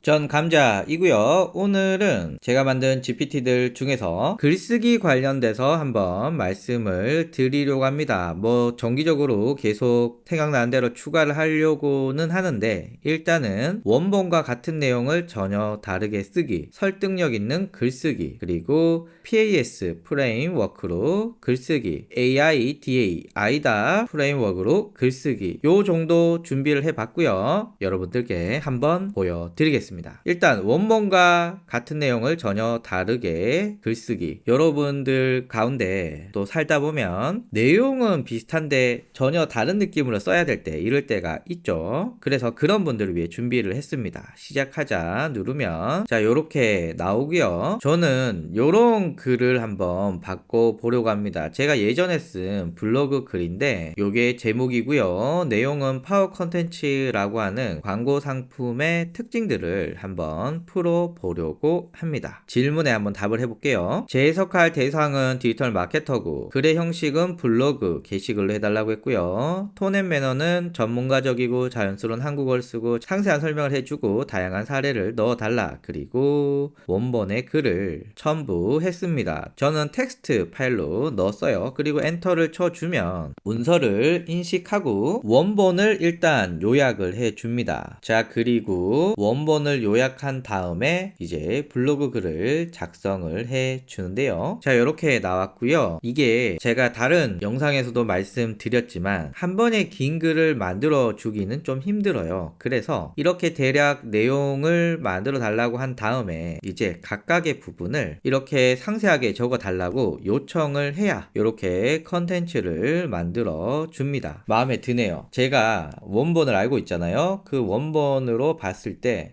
전 감자이고요. 오늘은 제가 만든 GPT들 중에서 글쓰기 관련돼서 한번 말씀을 드리려고 합니다. 정기적으로 계속 생각나는 대로 추가를 하려고는 하는데, 일단은 원본과 같은 내용을 전혀 다르게 쓰기, 설득력 있는 글쓰기, 그리고 PAS 프레임워크로 글쓰기, AIDA 아이다 프레임워크로 글쓰기, 요 정도 준비를 해봤고요. 여러분들께 한번 보여드리겠습니다. 일단 원본과 같은 내용을 전혀 다르게 글쓰기, 여러분들 가운데 또 살다 보면 내용은 비슷한데 전혀 다른 느낌으로 써야 될 때, 이럴 때가 있죠. 그래서 그런 분들을 위해 준비를 했습니다. 시작하자 누르면 자 요렇게 나오고요. 저는 요런 글을 한번 바꿔보려고 합니다. 제가 예전에 쓴 블로그 글인데 요게 제목이고요. 내용은 파워 컨텐츠라고 하는 광고 상품의 특징들을 한번 풀어보려고 합니다. 질문에 한번 답을 해볼게요. 재해석할 대상은 디지털 마케터고, 글의 형식은 블로그 게시글로 해달라고 했고요. 톤 앤 매너는 전문가적이고 자연스러운 한국어를 쓰고 상세한 설명을 해주고 다양한 사례를 넣어달라. 그리고 원본의 글을 첨부했습니다. 저는 텍스트 파일로 넣었어요. 그리고 엔터를 쳐주면 문서를 인식하고 원본을 일단 요약을 해줍니다. 자, 그리고 원본을 요약한 다음에 이제 블로그 글을 작성을 해주는데요. 자, 이렇게 나왔고요. 이게 제가 다른 영상에서도 말씀드렸지만 한 번에 긴 글을 만들어 주기는 좀 힘들어요. 그래서 이렇게 대략 내용을 만들어 달라고 한 다음에 이제 각각의 부분을 이렇게 상세하게 적어 달라고 요청을 해야 이렇게 컨텐츠를 만들어 줍니다. 마음에 드네요. 제가 원본을 알고 있잖아요. 그 원본으로 봤을 때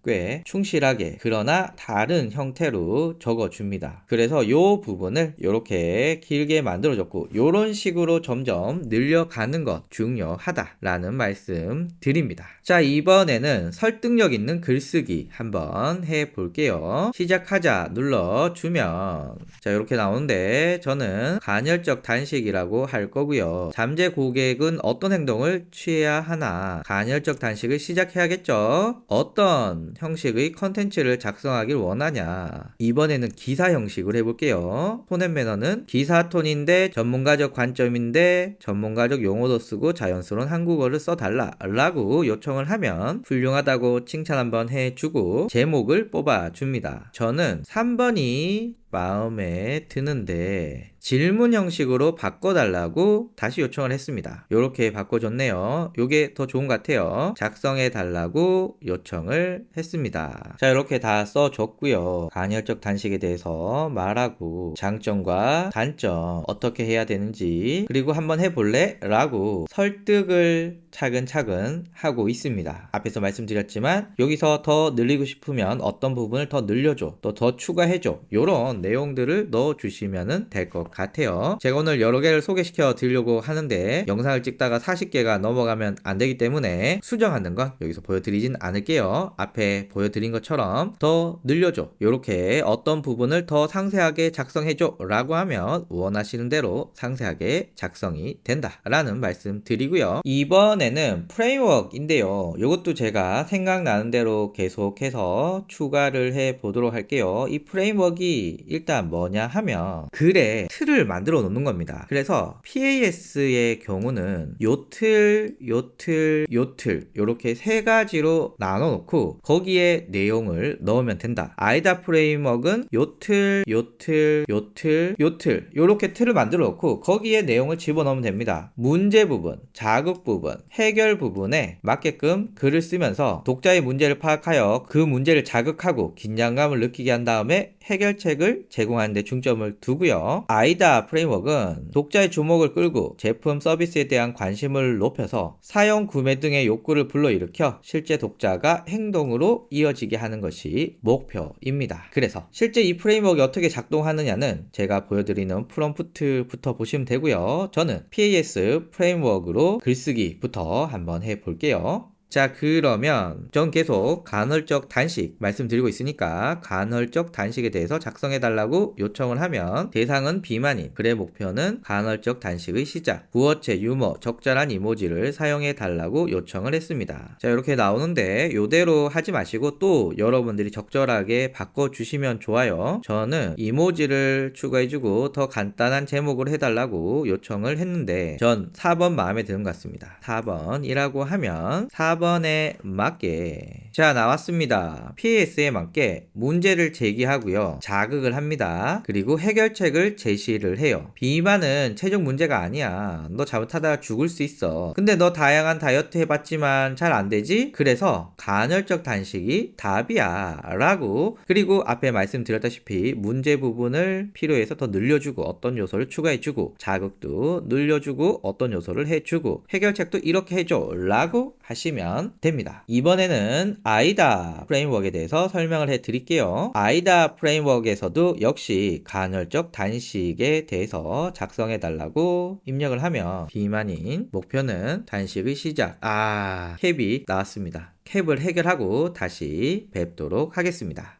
꽤 충실하게, 그러나 다른 형태로 적어줍니다. 그래서 이 부분을 이렇게 길게 만들어줬고, 이런 식으로 점점 늘려가는 것 중요하다라는 말씀 드립니다. 자, 이번에는 설득력 있는 글쓰기 한번 해볼게요. 시작하자 눌러주면 자, 이렇게 나오는데 저는 간헐적 단식이라고 할 거고요. 잠재 고객은 어떤 행동을 취해야 하나, 간헐적 단식을 시작해야겠죠. 어떤 형식의 컨텐츠를 작성하길 원하냐. 이번에는 기사 형식으로 해볼게요. 톤 앤 매너는 기사 톤인데 전문가적 관점인데 전문가적 용어도 쓰고 자연스러운 한국어를 써달라 라고 요청을 하면 훌륭하다고 칭찬 한번 해주고 제목을 뽑아줍니다. 저는 3번이 마음에 드는데 질문 형식으로 바꿔달라고 다시 요청을 했습니다. 이렇게 바꿔줬네요. 이게 더 좋은 것 같아요. 작성해 달라고 요청을 했습니다. 자, 이렇게 다 써줬고요. 간헐적 단식에 대해서 말하고 장점과 단점 어떻게 해야 되는지, 그리고 한번 해볼래? 라고 설득을 차근차근 하고 있습니다. 앞에서 말씀드렸지만 여기서 더 늘리고 싶으면 어떤 부분을 더 늘려줘, 또 더 추가해줘, 요런 내용들을 넣어주시면 될 것 같아요. 제가 오늘 여러 개를 소개시켜 드리려고 하는데 영상을 찍다가 40개가 넘어가면 안 되기 때문에 수정하는 건 여기서 보여드리진 않을게요. 앞에 보여드린 것처럼 더 늘려줘, 요렇게 어떤 부분을 더 상세하게 작성해줘 라고 하면 원하시는 대로 상세하게 작성이 된다 라는 말씀 드리고요. 이번에는 프레임워크인데요. 이것도 제가 생각나는 대로 계속해서 추가를 해 보도록 할게요. 이 프레임워크가 일단 뭐냐 하면 글에 틀을 만들어 놓는 겁니다. 그래서 PAS의 경우는 요틀, 요틀, 요틀 이렇게 세 가지로 나눠 놓고 거기에 내용을 넣으면 된다. 아이다 프레임워크는 요틀, 요틀, 요틀, 요틀 이렇게 틀을 만들어 놓고 거기에 내용을 집어넣으면 됩니다. 문제 부분, 자극 부분, 해결 부분에 맞게끔 글을 쓰면서 독자의 문제를 파악하여 그 문제를 자극하고 긴장감을 느끼게 한 다음에 해결책을 제공하는 데 중점을 두고요. 아이다 프레임워크는 독자의 주목을 끌고 제품 서비스에 대한 관심을 높여서 사용 구매 등의 욕구를 불러일으켜 실제 독자가 행동으로 이어지게 하는 것이 목표입니다. 그래서 실제 이 프레임워크가 어떻게 작동하느냐는 제가 보여드리는 프롬프트부터 보시면 되고요. 저는 PAS 프레임워크로 글쓰기부터 한번 해볼게요. 자, 그러면 전 계속 간헐적 단식 말씀드리고 있으니까 간헐적 단식에 대해서 작성해달라고 요청을 하면 대상은 비만인, 글의 목표는 간헐적 단식의 시작, 구어체, 유머, 적절한 이모지를 사용해달라고 요청을 했습니다. 자, 이렇게 나오는데 요대로 하지 마시고 또 여러분들이 적절하게 바꿔주시면 좋아요. 저는 이모지를 추가해주고 더 간단한 제목을 해달라고 요청을 했는데 전 4번 마음에 드는 것 같습니다. 4번이라고 하면 4번에 맞게, 자, 나왔습니다. PS에 맞게 문제를 제기하고요, 자극을 합니다. 그리고 해결책을 제시를 해요. 비만은 체중 문제가 아니야. 너 잘못하다가 죽을 수 있어. 근데 너 다양한 다이어트 해봤지만 잘 안 되지? 그래서 간헐적 단식이 답이야 라고, 그리고 앞에 말씀드렸다시피 문제 부분을 필요해서 더 늘려주고 어떤 요소를 추가해주고 자극도 늘려주고 어떤 요소를 해주고 해결책도 이렇게 해줘 라고 하시면 됩니다. 이번에는 아이다 프레임워크에 대해서 설명을 해 드릴게요. 아이다 프레임워크에서도 역시 간헐적 단식에 대해서 작성해 달라고 입력을 하면 비만인, 목표는 단식의 시작, 캡이 나왔습니다. 캡을 해결하고 다시 뵙도록 하겠습니다.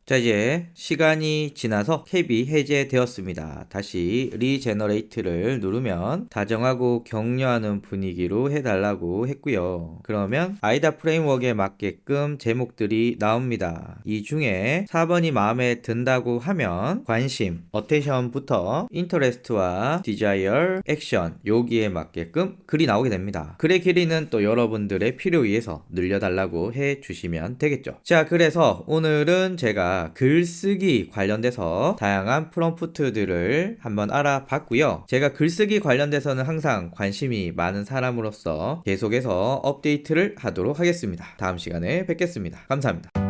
자, 이제 시간이 지나서 캡이 해제되었습니다. 다시 리제너레이트를 누르면 다정하고 격려하는 분위기로 해달라고 했고요. 그러면 아이다 프레임워크에 맞게끔 제목들이 나옵니다. 이 중에 4번이 마음에 든다고 하면 관심, 어텐션부터 인터레스트와 디자이어, 액션, 여기에 맞게끔 글이 나오게 됩니다. 글의 길이는 또 여러분들의 필요에 의해서 늘려달라고 해주시면 되겠죠. 자, 그래서 오늘은 제가 글쓰기 관련돼서 다양한 프롬프트들을 한번 알아봤고요. 제가 글쓰기 관련돼서는 항상 관심이 많은 사람으로서 계속해서 업데이트를 하도록 하겠습니다. 다음 시간에 뵙겠습니다. 감사합니다.